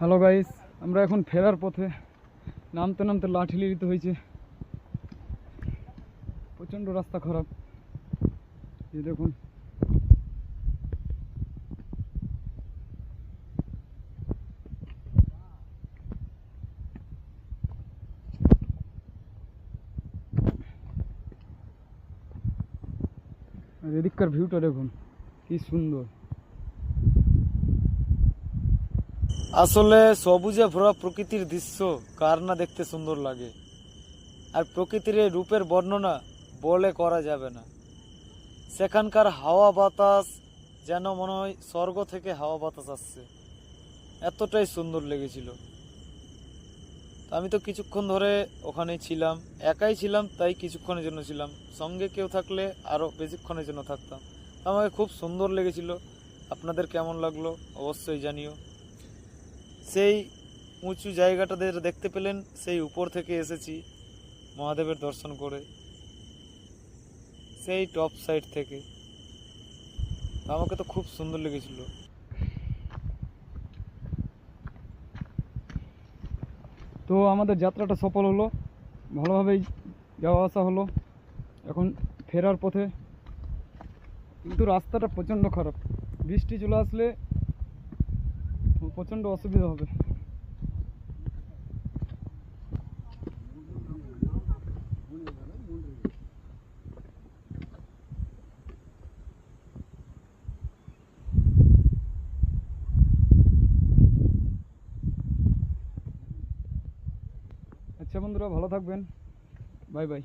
Hello guys, আমরা এখন ফেরার পথে। নামতে নামতে লাঠিলি দিতে হয়েছে, প্রচণ্ড রাস্তা খারাপ। এই দেখুন, আর এদিককার ভিউটা দেখুন কি সুন্দর। আসলে সবুজে ভরা প্রকৃতির দৃশ্য কার না দেখতে সুন্দর লাগে, আর প্রকৃতির এই রূপের বর্ণনা বলে করা যাবে না। সেখানকার হাওয়া বাতাস যেন মনে হয় স্বর্গ থেকে হাওয়া বাতাস আসছে, এতটাই সুন্দর লেগেছিল। আমি তো কিছুক্ষণ ধরে ওখানেই ছিলাম, একাই ছিলাম, তাই কিছুক্ষণের জন্য ছিলাম। সঙ্গে কেউ থাকলে আরও বেশিক্ষণের জন্য থাকতাম। আমাকে খুব সুন্দর লেগেছিল। আপনাদের কেমন লাগলো অবশ্যই জানিও। সেই উঁচু জায়গাটা দেখতে পেলেন, সেই উপর থেকে এসেছি মহাদেবের দর্শন করে, সেই টপ সাইড থেকে। আমাকে তো খুব সুন্দর লেগেছিল। তো আমাদের যাত্রাটা সফল হলো, ভালোভাবেই যাওয়া আসা হলো। এখন ফেরার পথে, কিন্তু রাস্তাটা প্রচণ্ড খারাপ। বৃষ্টি চলে আসলে প্রচণ্ড অসুবিধা হবে। আচ্ছা বন্ধুরা, ভালো থাকবেন। Bye bye.